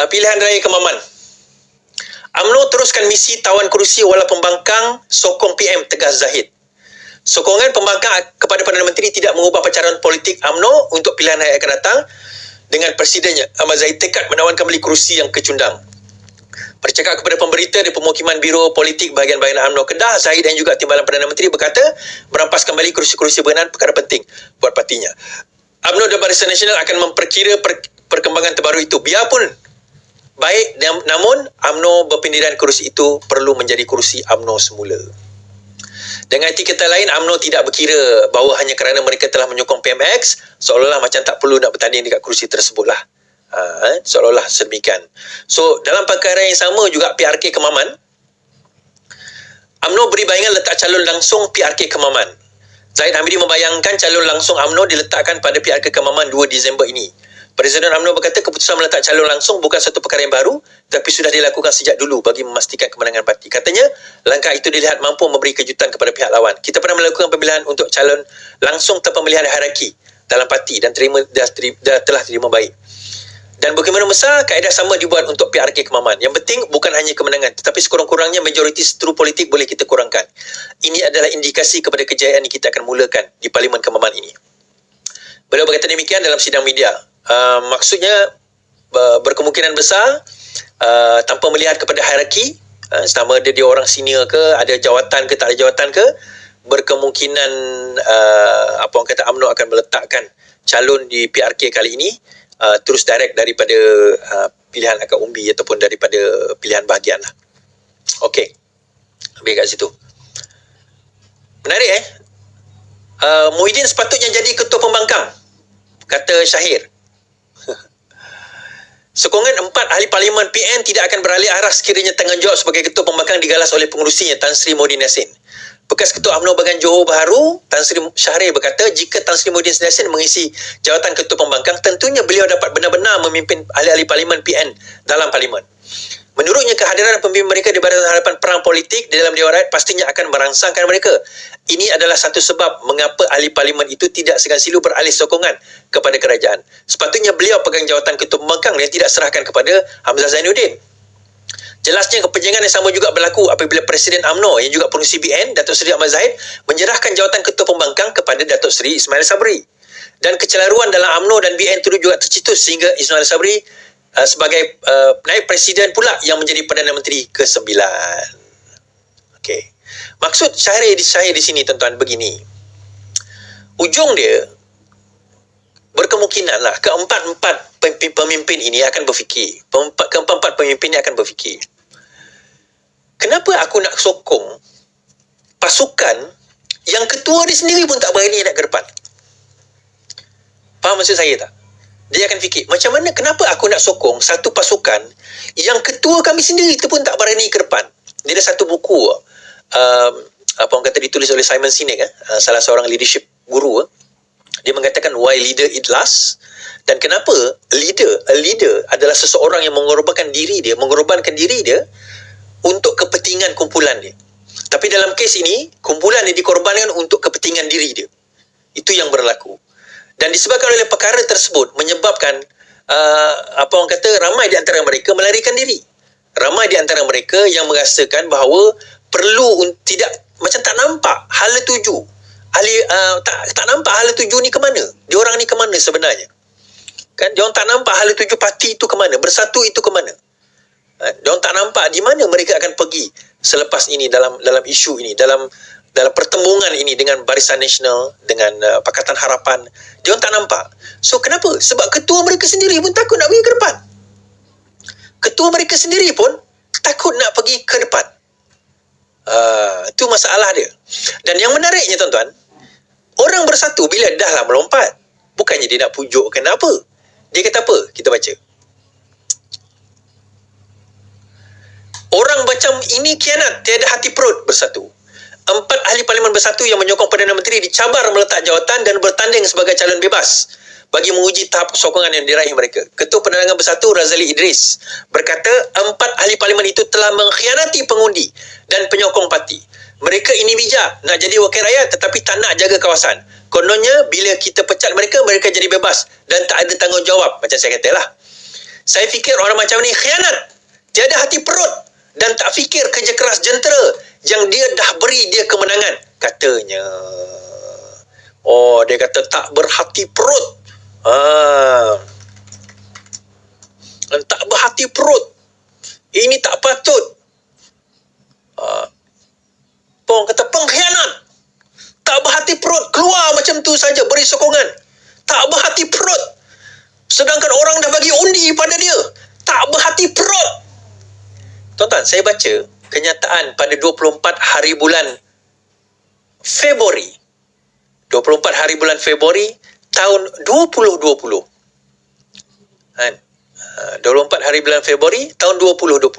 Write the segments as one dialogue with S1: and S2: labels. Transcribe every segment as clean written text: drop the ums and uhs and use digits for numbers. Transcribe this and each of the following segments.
S1: Pilihan Raya Kemaman. UMNO teruskan misi tawan kerusi wala pembangkang, sokong PM, tegas Zahid. Sokongan pembangkang kepada Perdana Menteri tidak mengubah pacaran politik UMNO untuk pilihan raya akan datang, dengan Presidennya Ahmad Zahid tekad menawan kembali kerusi yang kecundang. Bercakap kepada pemberita di Pemukiman Biro Politik Bahagian-Bahagian UMNO Kedah, Zahid dan juga Timbalan Perdana Menteri berkata merampas kembali kerusi-kerusi berkenaan perkara penting buat partinya. UMNO dan Barisan Nasional akan memperkira perkembangan terbaru itu. Biarpun baik, namun UMNO berpindiran kerusi itu perlu menjadi kerusi UMNO semula. Dengan arti kata lain, UMNO tidak berkira bahawa hanya kerana mereka telah menyokong PMX, seolah-olah macam tak perlu nak bertanding dekat kerusi tersebut lah. Seolah-olah sedemikian. So, dalam perkara yang sama juga PRK Kemaman, UMNO beri bayangan letak calon langsung PRK Kemaman. Zahid Hamidi membayangkan calon langsung UMNO diletakkan pada PRK Kemaman 2 Disember ini. Presiden UMNO berkata keputusan meletak calon langsung bukan satu perkara yang baru, tapi sudah dilakukan sejak dulu bagi memastikan kemenangan parti. Katanya, langkah itu dilihat mampu memberi kejutan kepada pihak lawan. Kita pernah melakukan pemilihan untuk calon langsung tanpa pemilihan hierarki dalam parti dan telah terima baik. Dan bagaimana besar, kaedah sama dibuat untuk PRK Kemaman. Yang penting bukan hanya kemenangan, tetapi sekurang-kurangnya majoriti setru politik boleh kita kurangkan. Ini adalah indikasi kepada kejayaan yang kita akan mulakan di Parlimen Kemaman ini. Beliau berkata demikian dalam sidang media. Maksudnya berkemungkinan besar tanpa melihat kepada hierarki, sama dia orang senior ke, ada jawatan ke, tak ada jawatan ke, berkemungkinan apa orang kata UMNO akan meletakkan calon di PRK kali ini terus direct daripada pilihan akad umbi ataupun daripada pilihan bahagian lah. Okey, habis kat situ. Menarik Muhyiddin sepatutnya jadi ketua pembangkang, kata Syahir. Sokongan 4 ahli Parlimen PN tidak akan beralih arah sekiranya tanggungjawab sebagai ketua pembangkang digalas oleh pengurusinya, Tan Sri Muhyiddin Yassin. Bekas Ketua UMNO Bahagian Johor Bahru, Tan Sri Syahrir berkata, jika Tan Sri Muhyiddin Yassin mengisi jawatan ketua pembangkang, tentunya beliau dapat benar-benar memimpin ahli-ahli Parlimen PN dalam Parlimen. Menurutnya, kehadiran pemimpin mereka di barisan hadapan perang politik di dalam Dewan Rakyat pastinya akan merangsangkan mereka. Ini adalah satu sebab mengapa ahli Parlimen itu tidak segan silu beralih sokongan kepada kerajaan. Sepatutnya beliau pegang jawatan ketua pembangkang dan tidak serahkan kepada Hamzah Zainuddin. Jelasnya kepentingan yang sama juga berlaku apabila Presiden UMNO yang juga pengurusi BN, Datuk Seri Ahmad Zahid, menyerahkan jawatan ketua pembangkang kepada Datuk Seri Ismail Sabri. Dan kecelaruan dalam UMNO dan BN itu juga tercetus sehingga Ismail Sabri sebagai naib presiden pula yang menjadi Perdana Menteri ke-9. Okey. Maksud Syahrir di sini tuan-tuan begini. Ujung dia berkemungkinan lah keempat-empat pemimpin ini akan berfikir. Keempat-empat pemimpin ini akan berfikir. Kenapa aku nak sokong pasukan yang ketua dia sendiri pun tak berani nak ke depan? Faham maksud saya tak? Dia akan fikir, macam mana, kenapa aku nak sokong satu pasukan yang ketua kami sendiri itu pun tak berani ke depan? Dia ada satu buku, apa orang kata ditulis oleh Simon Sinek, salah seorang leadership guru. Dia mengatakan why leader eat last, dan kenapa a leader adalah seseorang yang mengorbankan diri dia untuk kepentingan kumpulan dia. Tapi dalam kes ini, kumpulan dia dikorbankan untuk kepentingan diri dia. Itu yang berlaku. Dan disebabkan oleh perkara tersebut menyebabkan apa orang kata, ramai di antara mereka melarikan diri. Ramai di antara mereka yang merasakan bahawa perlu tidak, macam tak nampak hala tuju. Tak nampak hala tuju ni ke mana? Diorang ni ke mana sebenarnya? Kan diorang tak nampak hala tuju parti itu ke mana? Bersatu itu ke mana? Diorang tak nampak di mana mereka akan pergi selepas ini dalam isu ini, dalam pertembungan ini dengan Barisan Nasional, dengan Pakatan Harapan. Dia orang tak nampak. So kenapa? Sebab ketua mereka sendiri pun takut nak pergi ke depan. Ketua mereka sendiri pun takut nak pergi ke depan. Itu masalah dia. Dan yang menariknya tuan-tuan, orang bersatu bila dah lah melompat, bukannya dia nak pujukkan apa. Dia kata apa? Kita baca. Orang macam ini kianat, tiada hati perut bersatu. 4 ahli Parlimen bersatu yang menyokong Perdana Menteri dicabar meletak jawatan dan bertanding sebagai calon bebas bagi menguji tahap sokongan yang diraih mereka. Ketua Penerangan Bersatu Razali Idris berkata 4 ahli Parlimen itu telah mengkhianati pengundi dan penyokong parti. Mereka ini bijak, nak jadi wakil rakyat tetapi tak nak jaga kawasan. Kononnya bila kita pecat mereka, mereka jadi bebas dan tak ada tanggungjawab, macam saya kata lah. Saya fikir orang macam ni khianat, tiada hati perut dan tak fikir kerja keras jentera yang dia dah beri dia kemenangan, katanya. Oh, dia kata tak berhati perut. Tak berhati perut. Ini tak patut. Orang kata pengkhianat. Tak berhati perut, keluar macam tu saja beri sokongan. Tak berhati perut. Sedangkan orang dah bagi undi pada dia. Tak berhati perut. Tuan-tuan, saya baca kenyataan pada 24 hari bulan Februari. 24 hari bulan Februari tahun 2020. 24 hari bulan Februari tahun 2020.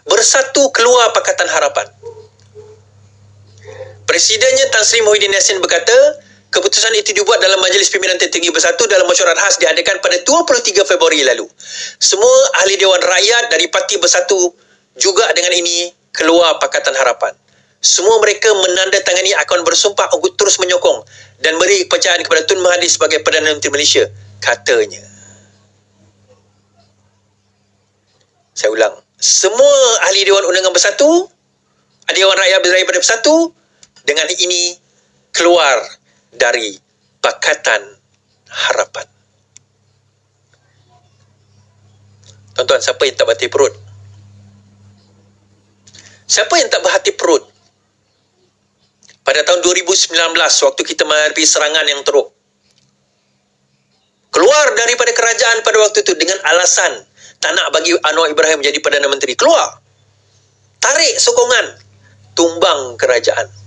S1: Bersatu keluar Pakatan Harapan. Presidennya Tan Sri Muhyiddin Yassin berkata, keputusan itu dibuat dalam Majlis Pimpinan Tertinggi Bersatu dalam mesyuarat khas diadakan pada 23 Februari lalu. Semua ahli Dewan Rakyat dari Parti Bersatu juga dengan ini keluar Pakatan Harapan. Semua mereka menandatangani akan bersumpah untuk terus menyokong dan beri kepercayaan kepada Tun Mahathir sebagai Perdana Menteri Malaysia, katanya. Saya ulang. Semua ahli Dewan Undangan Bersatu, Dewan Rakyat daripada Bersatu, dengan ini keluar dari Pakatan Harapan. Tuan-tuan, siapa yang tak berhati perut? Siapa yang tak berhati perut? Pada tahun 2019, waktu kita menghadapi serangan yang teruk, keluar daripada kerajaan pada waktu itu dengan alasan tak nak bagi Anwar Ibrahim jadi Perdana Menteri. Keluar. Tarik sokongan. Tumbang kerajaan.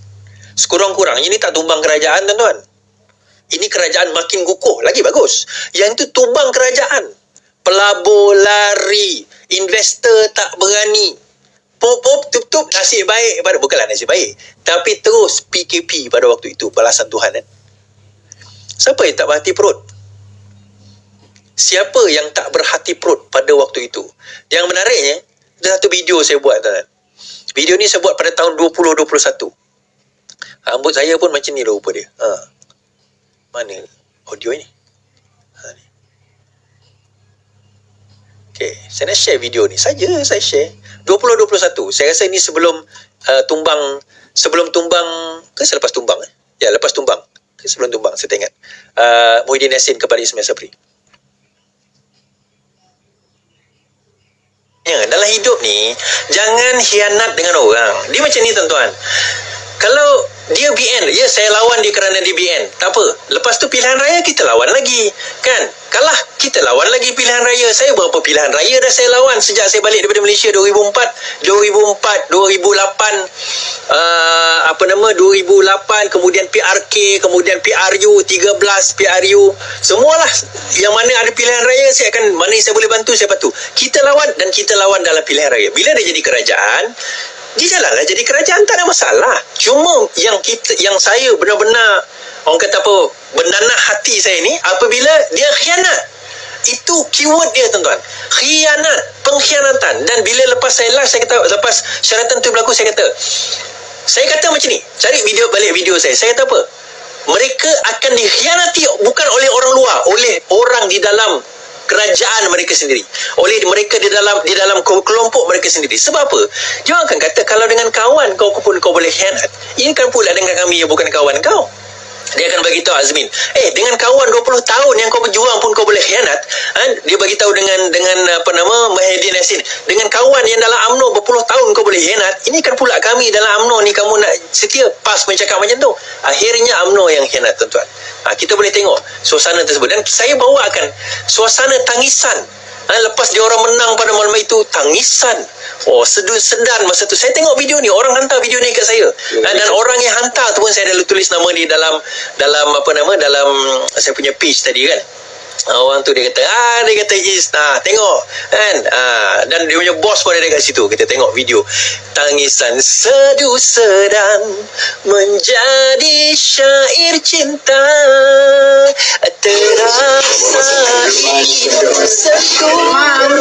S1: Sekurang-kurang ini tak tumbang kerajaan, tuan-tuan. Ini kerajaan makin kukuh. Lagi bagus. Yang itu tumbang kerajaan. Pelabur lari. Investor tak berani. Pop-pop, tup-tup, nasib baik. Bukanlah nasib baik. Tapi terus PKP pada waktu itu. Balasan Tuhan, kan? Siapa yang tak berhati perut? Siapa yang tak berhati perut pada waktu itu? Yang menariknya, ada satu video saya buat, tuan-tuan. Video ni saya buat pada tahun 2021. Rambut saya pun macam ni dah rupa dia. Mana audio ni? Ni. Okay, saya nak share video ni. Saja saya share. 2021. Saya rasa ni sebelum tumbang, ke selepas tumbang? Ya, lepas tumbang. Sebelum tumbang, saya tak ingat. Muhyiddin Yassin kepada Ismail Sabri. Ya, dalam hidup ni, jangan hianat dengan orang. Dia macam ni, tuan-tuan. Kalau dia BN, ya saya lawan dia kerana dia BN. Tak apa. Lepas tu pilihan raya kita lawan lagi. Kan? Kalah, kita lawan lagi pilihan raya. Saya berapa pilihan raya dah saya lawan sejak saya balik daripada Malaysia 2004, 2008, 2008, kemudian PRK, kemudian PRU, 13 PRU. Semualah yang mana ada pilihan raya, saya akan, mana saya boleh bantu, saya bantu. Kita lawan dan kita lawan dalam pilihan raya. Bila dia jadi kerajaan, dia jalanlah jadi kerajaan, tak ada masalah. Cuma yang saya benar-benar, orang kata apa, bernanah hati saya ni, apabila dia khianat. Itu keyword dia, tuan-tuan. Khianat, pengkhianatan. Dan bila lepas saya live, saya kata, lepas syaratan tu berlaku, saya kata macam ni, cari balik video saya kata apa? Mereka akan dikhianati bukan oleh orang luar, oleh orang di dalam kerajaan mereka sendiri, oleh mereka di dalam kelompok mereka sendiri. Sebab apa? Dia akan kata, kalau dengan kawan kau pun kau boleh khianat, ini kan pula dengan kami yang bukan kawan kau. Dia akan bagi tahu Azmin, dengan kawan 20 tahun yang kau berjuang pun kau boleh khianat. Dia bagi tahu dengan Muhyiddin Yassin, dengan kawan yang dalam UMNO berpuluh tahun kau boleh khianat. Ini kan pula kami dalam UMNO ni, kamu nak setia. Pas mencakap macam tu, akhirnya UMNO yang khianat, tuan-tuan. Kita boleh tengok suasana tersebut. Dan saya bawakan suasana tangisan. Lepas dia orang menang pada malam itu, tangisan. Sedan masa tu. Saya tengok video ni, orang hantar video ni kat saya. Dan orang yang hantar tu pun saya dah tulis nama dia dalam saya punya page tadi, kan. Orang tu dia kata, Is, tengok, kan. Dan dia punya bos pun ada kat situ. Kita tengok video. Tangisan seduh sedang menjadi syair cinta, terasa hidup sekuat.